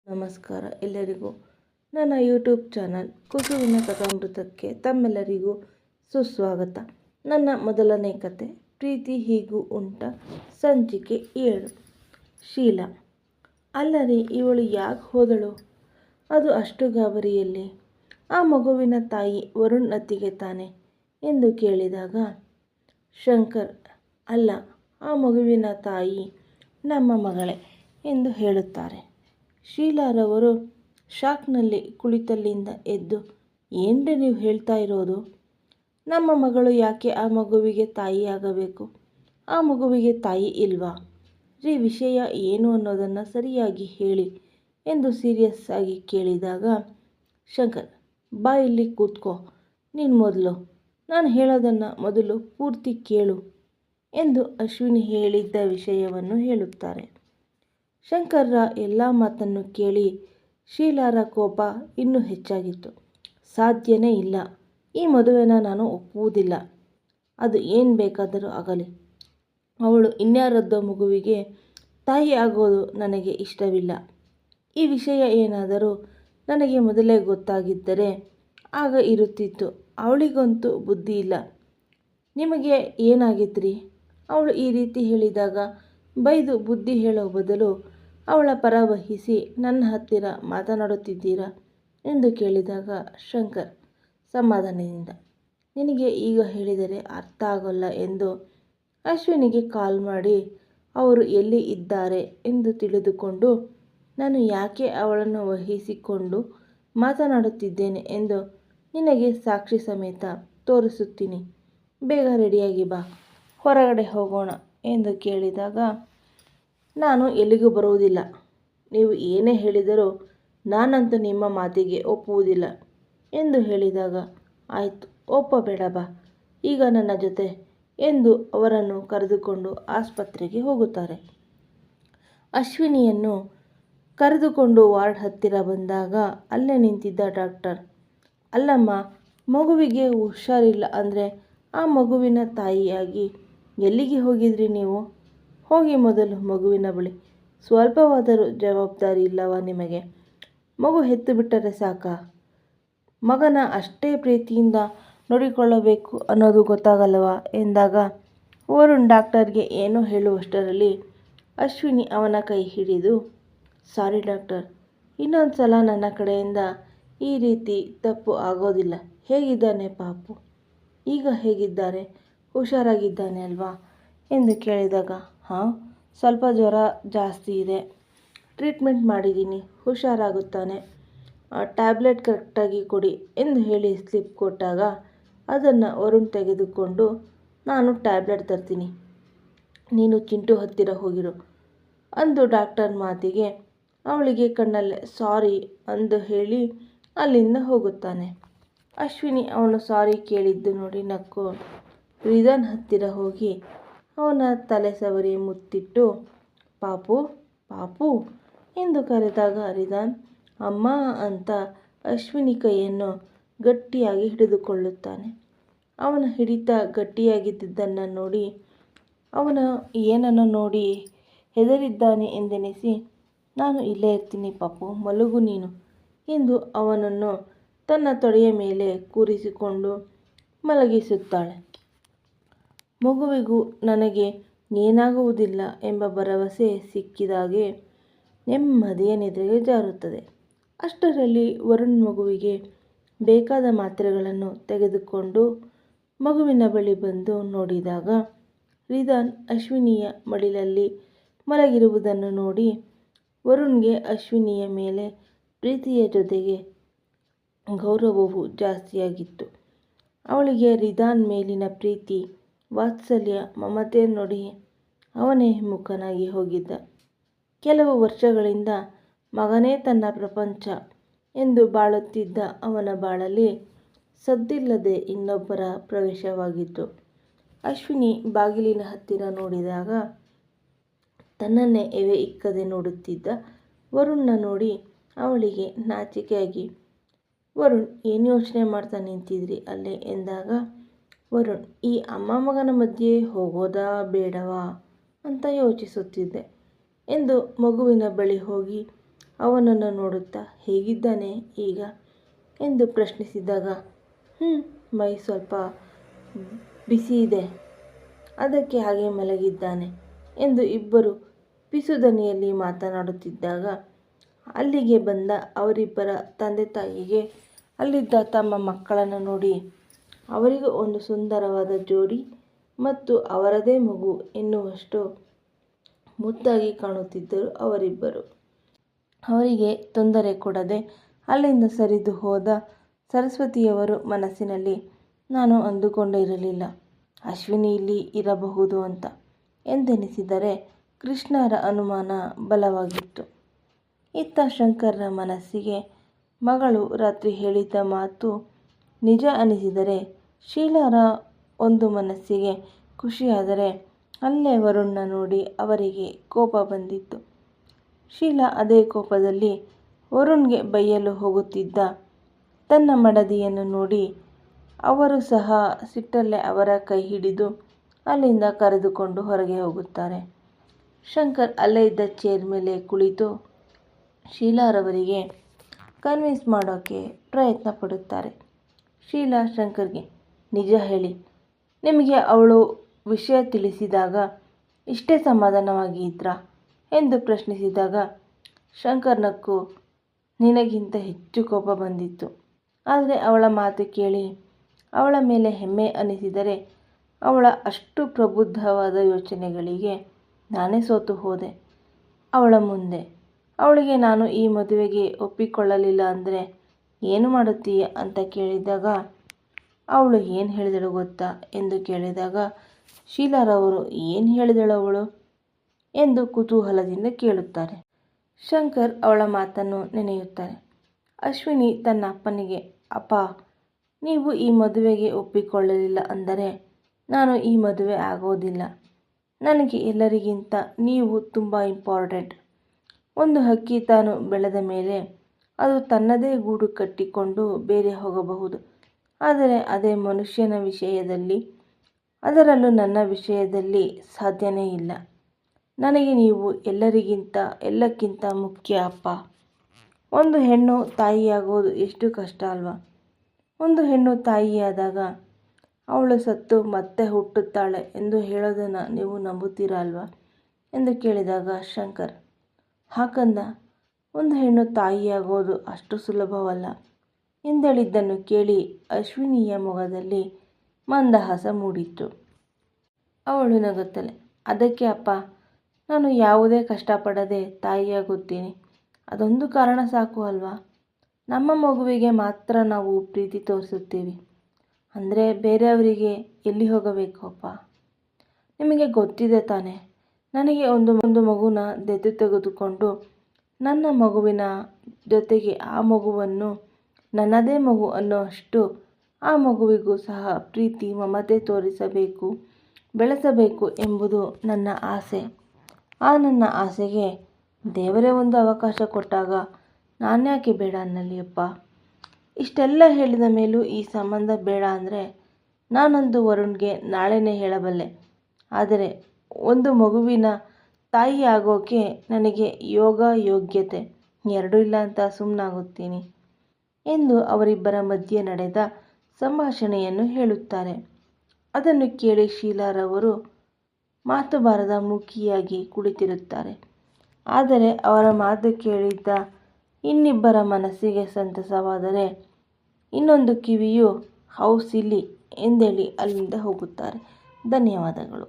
ನಮಸ್ಕಾರ ಎಲ್ಲರಿಗೂ. ನನ್ನ ಯೂಟ್ಯೂಬ್ ಚಾನಲ್ ಕುಸುವಿನ ಕಥಾಮೃತಕ್ಕೆ ತಮ್ಮೆಲ್ಲರಿಗೂ ಸುಸ್ವಾಗತ. ನನ್ನ ಮೊದಲನೇ ಕತೆ ಪ್ರೀತಿ ಹೀಗೂ ಉಂಟ, ಸಂಚಿಕೆ 7. ಶೀಲಾ. ಅಲ್ಲರಿ, ಇವಳು ಯಾಕೆ ಹೋದಳು? ಅದು ಅಷ್ಟು ಗಾಬರಿಯಲ್ಲಿ ಆ ಮಗುವಿನ ತಾಯಿ ವರುಣ್ ಅತ್ತಿಗೆ ತಾನೆ ಎಂದು ಕೇಳಿದಾಗ ಶಂಕರ್, ಅಲ್ಲ, ಆ ಮಗುವಿನ ತಾಯಿ ನಮ್ಮ ಮಗಳೇ ಎಂದು ಹೇಳುತ್ತಾರೆ. ಶೀಲಾರವರು ಶಾಕ್ನಲ್ಲಿ ಕುಳಿತಲ್ಲಿಂದ ಎದ್ದು, ಏನ್ರಿ ನೀವು ಹೇಳ್ತಾ ಇರೋದು? ನಮ್ಮ ಮಗಳು ಯಾಕೆ ಆ ಮಗುವಿಗೆ ತಾಯಿಯಾಗಬೇಕು? ಆ ಮಗುವಿಗೆ ತಾಯಿ ಇಲ್ವಾ ರೀ? ವಿಷಯ ಏನು ಅನ್ನೋದನ್ನು ಸರಿಯಾಗಿ ಹೇಳಿ ಎಂದು ಸೀರಿಯಸ್ ಆಗಿ ಕೇಳಿದಾಗ ಶಂಕರ್, ಬಾ ಇಲ್ಲಿ ಕೂತ್ಕೋ, ನೀನು ಮೊದಲು ನಾನು ಹೇಳೋದನ್ನು ಮೊದಲು ಪೂರ್ತಿ ಕೇಳು ಎಂದು ಅಶ್ವಿನಿ ಹೇಳಿದ್ದ ವಿಷಯವನ್ನು ಹೇಳುತ್ತಾರೆ. ಶಂಕರ್ರ ಎಲ್ಲ ಮಾತನ್ನು ಕೇಳಿ ಶೀಲಾರ ಕೋಪ ಇನ್ನೂ ಹೆಚ್ಚಾಗಿತ್ತು. ಸಾಧ್ಯನೇ ಇಲ್ಲ, ಈ ಮದುವೆನ ನಾನು ಒಪ್ಪುವುದಿಲ್ಲ. ಅದು ಏನು ಬೇಕಾದರೂ ಆಗಲಿ, ಅವಳು ಇನ್ಯಾರದ್ದೋ ಮಗುವಿಗೆ ತಾಯಿ ಆಗೋದು ನನಗೆ ಇಷ್ಟವಿಲ್ಲ. ಈ ವಿಷಯ ಏನಾದರೂ ನನಗೆ ಮೊದಲೇ ಗೊತ್ತಾಗಿದ್ದರೆ ಆಗ ಇರುತ್ತಿತ್ತು. ಅವಳಿಗಂತೂ ಬುದ್ಧಿ ಇಲ್ಲ. ನಿಮಗೆ ಏನಾಗಿದ್ರಿ? ಅವಳು ಈ ರೀತಿ ಹೇಳಿದಾಗ ಬೈದು ಬುದ್ಧಿ ಹೇಳೋ ಬದಲು ಅವಳ ಪರ ವಹಿಸಿ ನನ್ನ ಹತ್ತಿರ ಮಾತನಾಡುತ್ತಿದ್ದೀರಾ ಎಂದು ಕೇಳಿದಾಗ ಶಂಕರ್ ಸಮಾಧಾನದಿಂದ, ನಿನಗೆ ಈಗ ಹೇಳಿದರೆ ಅರ್ಥ ಆಗೋಲ್ಲ ಎಂದು ಅಶ್ವಿನಿಗೆ ಕಾಲ್ ಮಾಡಿ ಅವರು ಎಲ್ಲಿ ಇದ್ದಾರೆ ಎಂದು ತಿಳಿದುಕೊಂಡು ನಾನು ಯಾಕೆ ಅವಳನ್ನು ವಹಿಸಿಕೊಂಡು ಮಾತನಾಡುತ್ತಿದ್ದೇನೆ ಎಂದು ನಿನಗೆ ಸಾಕ್ಷಿ ಸಮೇತ ತೋರಿಸುತ್ತೀನಿ. ಬೇಗ ರೆಡಿಯಾಗಿ ಬಾ, ಹೊರಗಡೆ ಹೋಗೋಣ ಎಂದು ಕೇಳಿದಾಗ ನಾನು ಎಲ್ಲಿಗೂ ಬರುವುದಿಲ್ಲ. ನೀವು ಏನೇ ಹೇಳಿದರೂ ನಾನಂತೂ ನಿಮ್ಮ ಮಾತಿಗೆ ಒಪ್ಪುವುದಿಲ್ಲ ಎಂದು ಹೇಳಿದಾಗ ಆಯಿತು, ಒಪ್ಪಬೇಡ, ಬಾ ಈಗ ನನ್ನ ಜೊತೆ ಎಂದು ಅವರನ್ನು ಕರೆದುಕೊಂಡು ಆಸ್ಪತ್ರೆಗೆ ಹೋಗುತ್ತಾರೆ. ಅಶ್ವಿನಿಯನ್ನು ಕರೆದುಕೊಂಡು ವಾರ್ಡ್ ಹತ್ತಿರ ಬಂದಾಗ ಅಲ್ಲೇ ನಿಂತಿದ್ದ ಡಾಕ್ಟರ್, ಅಲ್ಲಮ್ಮ, ಮಗುವಿಗೆ ಹುಷಾರಿಲ್ಲ ಅಂದರೆ ಆ ಮಗುವಿನ ತಾಯಿಯಾಗಿ ಎಲ್ಲಿಗೆ ಹೋಗಿದ್ರಿ ನೀವು? ಹೋಗಿ ಮೊದಲು ಮಗುವಿನ ಬಳಿ. ಸ್ವಲ್ಪವಾದರೂ ಜವಾಬ್ದಾರಿ ಇಲ್ಲವಾ ನಿಮಗೆ? ಮಗು ಹೆತ್ತು ಬಿಟ್ಟರೆ ಸಾಕಾ? ಮಗನ ಅಷ್ಟೇ ಪ್ರೀತಿಯಿಂದ ನೋಡಿಕೊಳ್ಳಬೇಕು ಅನ್ನೋದು ಗೊತ್ತಾಗಲ್ಲವಾ ಎಂದಾಗ ವರುಣ್ ಡಾಕ್ಟರ್ಗೆ ಏನೋ ಹೇಳುವಷ್ಟರಲ್ಲಿ ಅಶ್ವಿನಿ ಅವನ ಕೈ ಹಿಡಿದು, ಸಾರಿ ಡಾಕ್ಟರ್, ಇನ್ನೊಂದು ಸಲ ನನ್ನ ಕಡೆಯಿಂದ ಈ ರೀತಿ ತಪ್ಪು ಆಗೋದಿಲ್ಲ. ಹೇಗಿದ್ದಾನೆ ಪಾಪು? ಈಗ ಹೇಗಿದ್ದಾರೆ? ಹುಷಾರಾಗಿದ್ದಾನೆ ಅಲ್ವಾ ಎಂದು ಕೇಳಿದಾಗ, ಹಾಂ, ಸ್ವಲ್ಪ ಜ್ವರ ಜಾಸ್ತಿ ಇದೆ, ಟ್ರೀಟ್ಮೆಂಟ್ ಮಾಡಿದ್ದೀನಿ, ಹುಷಾರಾಗುತ್ತಾನೆ, ಟ್ಯಾಬ್ಲೆಟ್ ಕರೆಕ್ಟಾಗಿ ಕೊಡಿ ಎಂದು ಹೇಳಿ ಸ್ಲಿಪ್ ಕೊಟ್ಟಾಗ ಅದನ್ನು ವರುಣ್ ತೆಗೆದುಕೊಂಡು, ನಾನು ಟ್ಯಾಬ್ಲೆಟ್ ತರ್ತೀನಿ, ನೀನು ಚಿಂಟು ಹತ್ತಿರ ಹೋಗಿರು ಅಂದು ಡಾಕ್ಟರ್ ಮಾತಿಗೆ ಅವಳಿಗೆ ಕಣ್ಣಲ್ಲೇ ಸಾರಿ ಅಂದು ಹೇಳಿ ಅಲ್ಲಿಂದ ಹೋಗುತ್ತಾನೆ. ಅಶ್ವಿನಿ ಅವನು ಸಾರಿ ಕೇಳಿದ್ದು ನೋಡಿ ನಕ್ಕು ರಿದಾನ್ ಹತ್ತಿರ ಹೋಗಿ ಅವನ ತಲೆ ಸವರಿ ಮುತ್ತಿಟ್ಟು ಪಾಪು ಪಾಪು ಎಂದು ಕರೆದಾಗ ರಿದಾನ್ ಅಮ್ಮ ಅಂತ ಅಶ್ವಿನಿ ಕೈಯನ್ನು ಗಟ್ಟಿಯಾಗಿ ಹಿಡಿದುಕೊಳ್ಳುತ್ತಾನೆ. ಅವನ ಹಿಡಿತ ಗಟ್ಟಿಯಾಗಿದ್ದನ್ನು ನೋಡಿ ಅವನ ಏನನ್ನು ನೋಡಿ ಹೆದರಿದ್ದಾನೆ ಎಂದೆನಿಸಿ, ನಾನು ಇಲ್ಲೇ ಇರ್ತೀನಿ ಪಾಪು, ಮಲಗು ನೀನು ಎಂದು ಅವನನ್ನು ತನ್ನ ತೊಡೆಯ ಮೇಲೆ ಕೂರಿಸಿಕೊಂಡು ಮಲಗಿಸುತ್ತಾಳೆ. ಮಗುವಿಗೂ ನನಗೆ ಏನಾಗುವುದಿಲ್ಲ ಎಂಬ ಭರವಸೆ ಸಿಕ್ಕಿದಾಗೆ ನೆಮ್ಮದಿಯ ನಿದ್ರೆಗೆ ಜಾರುತ್ತದೆ. ಅಷ್ಟರಲ್ಲಿ ವರುಣ್ ಮಗುವಿಗೆ ಬೇಕಾದ ಮಾತ್ರೆಗಳನ್ನು ತೆಗೆದುಕೊಂಡು ಮಗುವಿನ ಬಳಿ ಬಂದು ನೋಡಿದಾಗ ರಿದಾನ್ ಅಶ್ವಿನಿಯ ಮಡಿಲಲ್ಲಿ ಮಲಗಿರುವುದನ್ನು ನೋಡಿ ವರುಣ್ಗೆ ಅಶ್ವಿನಿಯ ಮೇಲೆ ಪ್ರೀತಿಯ ಜೊತೆಗೆ ಗೌರವವೂ ಜಾಸ್ತಿಯಾಗಿತ್ತು. ಅವಳಿಗೆ ರಿದಾನ್ ಮೇಲಿನ ಪ್ರೀತಿ, ವಾತ್ಸಲ್ಯ, ಮಮತೆ ನೋಡಿ ಅವನೇ ಮುಖನಾಗಿ ಹೋಗಿದ್ದ. ಕೆಲವು ವರ್ಷಗಳಿಂದ ಮಗನೇ ತನ್ನ ಪ್ರಪಂಚ ಎಂದು ಬಾಳುತ್ತಿದ್ದ ಅವನ ಬಾಳಲ್ಲಿ ಸದ್ದಿಲ್ಲದೆ ಇನ್ನೊಬ್ಬರ ಪ್ರವೇಶವಾಗಿತ್ತು. ಅಶ್ವಿನಿ ಬಾಗಿಲಿನ ಹತ್ತಿರ ನೋಡಿದಾಗ ತನ್ನನ್ನೇ ಎವೆ ಇಕ್ಕದೆ ನೋಡುತ್ತಿದ್ದ ವರುಣ್ನ ನೋಡಿ ಅವಳಿಗೆ ನಾಚಿಕೆಯಾಗಿ, ವರುಣ್, ಏನು ಯೋಚನೆ ಮಾಡ್ತಾ ನಿಂತಿದ್ರಿ ಅಲ್ಲೇ ಎಂದಾಗ ವರುಣ್, ಈ ಅಮ್ಮ ಮಗನ ಮಧ್ಯೆ ಹೋಗೋದಾ ಬೇಡವಾ ಅಂತ ಯೋಚಿಸುತ್ತಿದ್ದೆ ಎಂದು ಮಗುವಿನ ಬಳಿ ಹೋಗಿ ಅವನನ್ನು ನೋಡುತ್ತಾ ಹೇಗಿದ್ದಾನೆ ಈಗ ಎಂದು ಪ್ರಶ್ನಿಸಿದಾಗ ಮೈ ಸ್ವಲ್ಪ ಬಿಸಿ ಇದೆ, ಅದಕ್ಕೆ ಹಾಗೆ ಮಲಗಿದ್ದಾನೆ ಎಂದು ಇಬ್ಬರು ಪಿಸುದನಿಯಲ್ಲಿ ಮಾತನಾಡುತ್ತಿದ್ದಾಗ ಅಲ್ಲಿಗೆ ಬಂದ ಅವರಿಬ್ಬರ ತಂದೆ ತಾಯಿಗೆ ಅಲ್ಲಿದ್ದ ತಮ್ಮ ಮಕ್ಕಳನ್ನು ನೋಡಿ ಅವರಿಗೂ ಒಂದು ಸುಂದರವಾದ ಜೋಡಿ ಮತ್ತು ಅವರದೇ ಮಗು ಎನ್ನುವಷ್ಟು ಮುದ್ದಾಗಿ ಕಾಣುತ್ತಿದ್ದರು ಅವರಿಬ್ಬರು. ಅವರಿಗೆ ತೊಂದರೆ ಕೊಡದೆ ಅಲ್ಲಿಂದ ಸರಿದು ಹೋದ ಸರಸ್ವತಿಯವರು ಮನಸ್ಸಿನಲ್ಲಿ ನಾನು ಅಂದುಕೊಂಡಿರಲಿಲ್ಲ ಅಶ್ವಿನಿ ಇಲ್ಲಿ ಇರಬಹುದು ಅಂತ ಎಂದೆನಿಸಿದರೆ ಕೃಷ್ಣರ ಅನುಮಾನ ಬಲವಾಗಿತ್ತು. ಇತ್ತ ಶಂಕರ್ನ ಮನಸ್ಸಿಗೆ ಮಗಳು ರಾತ್ರಿ ಹೇಳಿದ್ದ ಮಾತು ನಿಜ ಅನಿಸಿದರೆ ಶೀಲಾರ ಒಂದು ಮನಸ್ಸಿಗೆ ಖುಷಿಯಾದರೆ ಅಲ್ಲೇ ವರುಣ್ನ ನೋಡಿ ಅವರಿಗೆ ಕೋಪ ಬಂದಿತ್ತು. ಶೀಲಾ ಅದೇ ಕೋಪದಲ್ಲಿ ವರುಣ್ಗೆ ಬೈಯಲು ಹೋಗುತ್ತಿದ್ದ ತನ್ನ ಮಡದಿಯನ್ನು ನೋಡಿ ಅವರು ಸಹ ಸಿಟ್ಟಲ್ಲೇ ಅವರ ಕೈ ಹಿಡಿದು ಅಲ್ಲಿಂದ ಕರೆದುಕೊಂಡು ಹೊರಗೆ ಹೋಗುತ್ತಾರೆ. ಶಂಕರ್ ಅಲ್ಲೇ ಇದ್ದ ಚೇರ್ ಮೇಲೆ ಕುಳಿತು ಶೀಲಾರವರಿಗೆ ಕನ್ವಿನ್ಸ್ ಮಾಡೋಕ್ಕೆ ಪ್ರಯತ್ನ ಪಡುತ್ತಾರೆ. ಶೀಲಾ ಶಂಕರ್ಗೆ ನಿಜ ಹೇಳಿ, ನಿಮಗೆ ಅವಳು ವಿಷಯ ತಿಳಿಸಿದಾಗ ಇಷ್ಟೇ ಸಮಾಧಾನವಾಗಿ ಇದ್ರಾ ಎಂದು ಪ್ರಶ್ನಿಸಿದಾಗ ಶಂಕರ್ ನಕ್ಕು ನಿನಗಿಂತ ಹೆಚ್ಚು ಕೋಪ ಬಂದಿತ್ತು. ಆದರೆ ಅವಳ ಮಾತು ಕೇಳಿ ಅವಳ ಮೇಲೆ ಹೆಮ್ಮೆ ಅನಿಸಿದರೆ ಅವಳ ಅಷ್ಟು ಪ್ರಬುದ್ಧವಾದ ಯೋಚನೆಗಳಿಗೆ ನಾನೇ ಸೋತು ಹೋದೆ ಅವಳ ಮುಂದೆ. ಅವಳಿಗೆ ನಾನು ಈ ಮದುವೆಗೆ ಒಪ್ಪಿಕೊಳ್ಳಲಿಲ್ಲ ಅಂದರೆ ಏನು ಮಾಡುತ್ತೀಯ ಅಂತ ಕೇಳಿದಾಗ ಅವಳು ಏನು ಹೇಳಿದಳು ಗೊತ್ತಾ ಎಂದು ಕೇಳಿದಾಗ ಶೀಲಾರವರು ಏನು ಹೇಳಿದಳು ಅವಳು ಎಂದು ಕುತೂಹಲದಿಂದ ಕೇಳುತ್ತಾರೆ. ಶಂಕರ್ ಅವಳ ಮಾತನ್ನು ನೆನೆಯುತ್ತಾರೆ. ಅಶ್ವಿನಿ ತನ್ನ ಅಪ್ಪನಿಗೆ ಅಪ್ಪ, ನೀವು ಈ ಮದುವೆಗೆ ಒಪ್ಪಿಕೊಳ್ಳಲಿಲ್ಲ ಅಂದರೆ ನಾನು ಈ ಮದುವೆ ಆಗೋದಿಲ್ಲ. ನನಗೆ ಎಲ್ಲರಿಗಿಂತ ನೀವು ತುಂಬ ಇಂಪಾರ್ಟೆಂಟ್. ಒಂದು ಹಕ್ಕಿ ತಾನು ಬೆಳೆದ ಮೇಲೆ ಅದು ತನ್ನದೇ ಗೂಡು ಕಟ್ಟಿಕೊಂಡು ಬೇರೆ ಹೋಗಬಹುದು. ಆದರೆ ಅದೇ ಮನುಷ್ಯನ ವಿಷಯದಲ್ಲಿ, ಅದರಲ್ಲೂ ನನ್ನ ವಿಷಯದಲ್ಲಿ ಸಾಧ್ಯನೇ ಇಲ್ಲ. ನನಗೆ ನೀವು ಎಲ್ಲಕ್ಕಿಂತ ಮುಖ್ಯ ಅಪ್ಪ. ಒಂದು ಹೆಣ್ಣು ತಾಯಿಯಾಗೋದು ಎಷ್ಟು ಕಷ್ಟ ಅಲ್ವಾ? ಒಂದು ಹೆಣ್ಣು ತಾಯಿಯಾದಾಗ ಅವಳು ಸತ್ತು ಮತ್ತೆ ಹುಟ್ಟುತ್ತಾಳೆ ಎಂದು ಹೇಳೋದನ್ನು ನೀವು ನಂಬುತ್ತೀರಾ ಅಲ್ವಾ ಎಂದು ಕೇಳಿದಾಗ ಶಂಕರ್ ಹಾಗಂದ. ಒಂದು ಹೆಣ್ಣು ತಾಯಿಯಾಗೋದು ಅಷ್ಟು ಸುಲಭವಲ್ಲ ಎಂದೇಳಿದ್ದನ್ನು ಕೇಳಿ ಅಶ್ವಿನಿಯ ಮೊಗದಲ್ಲಿ ಮಂದಹಾಸ ಮೂಡಿತ್ತು. ಅವಳು ನಗುತ್ತಲೇ ಅದಕ್ಕೆ ಅಪ್ಪ, ನಾನು ಯಾವುದೇ ಕಷ್ಟಪಡದೆ ತಾಯಿಯಾಗುತ್ತೀನಿ. ಅದೊಂದು ಕಾರಣ ಸಾಕು ಅಲ್ವಾ? ನಮ್ಮ ಮಗುವಿಗೆ ಮಾತ್ರ ನಾವು ಪ್ರೀತಿ ತೋರಿಸುತ್ತೀವಿ ಅಂದರೆ ಬೇರೆಯವರಿಗೆ ಎಲ್ಲಿ ಹೋಗಬೇಕು ಅಪ್ಪ? ನಿಮಗೆ ಗೊತ್ತಿದೆ ತಾನೆ, ನನಗೆ ಒಂದು ಮಗುನ ದತ್ತು ತೆಗೆದುಕೊಂಡು ನನ್ನ ಮಗುವಿನ ಜೊತೆಗೆ ಆ ಮಗುವನ್ನು ನನ್ನದೇ ಮಗು ಅನ್ನೋಷ್ಟು ಆ ಮಗುವಿಗೂ ಸಹ ಪ್ರೀತಿ ಮಮತೆ ತೋರಿಸಬೇಕು, ಬೆಳೆಸಬೇಕು ಎಂಬುದು ನನ್ನ ಆಸೆ. ಆ ನನ್ನ ಆಸೆಗೆ ದೇವರೇ ಒಂದು ಅವಕಾಶ ಕೊಟ್ಟಾಗ ನಾನ್ಯಾಕೆ ಬೇಡ ಅನ್ನಲಿ ಅಪ್ಪ? ಇಷ್ಟೆಲ್ಲ ಹೇಳಿದ ಮೇಲೂ ಈ ಸಂಬಂಧ ಬೇಡ ಅಂದರೆ ನಾನಂದು ವರುಣ್ಗೆ ನಾಳೆನೇ ಹೇಳಬಲ್ಲೆ. ಆದರೆ ಒಂದು ಮಗುವಿನ ತಾಯಿ ಆಗೋಕೆ ನನಗೆ ಯೋಗ್ಯತೆ ಎರಡೂ ಇಲ್ಲ ಅಂತ ಸುಮ್ಮನಾಗುತ್ತೀನಿ ಎಂದು ಅವರಿಬ್ಬರ ಮಧ್ಯೆ ನಡೆದ ಸಂಭಾಷಣೆಯನ್ನು ಹೇಳುತ್ತಾರೆ. ಅದನ್ನು ಕೇಳಿ ಶೀಲಾರವರು ಮಾತು ಬಾರದ ಮೂಕಿಯಾಗಿ ಕುಳಿತಿರುತ್ತಾರೆ. ಆದರೆ ಅವರ ಮಾತು ಕೇಳಿದ್ದ ಇನ್ನಿಬ್ಬರ ಮನಸ್ಸಿಗೆ ಸಂತಸವಾದರೆ ಇನ್ನೊಂದು ಕಿವಿಯು ಹೌ ಸಿಲ್ಲಿ ಎಂದೇಳಿ ಅಲ್ಲಿಂದ ಹೋಗುತ್ತಾರೆ. ಧನ್ಯವಾದಗಳು.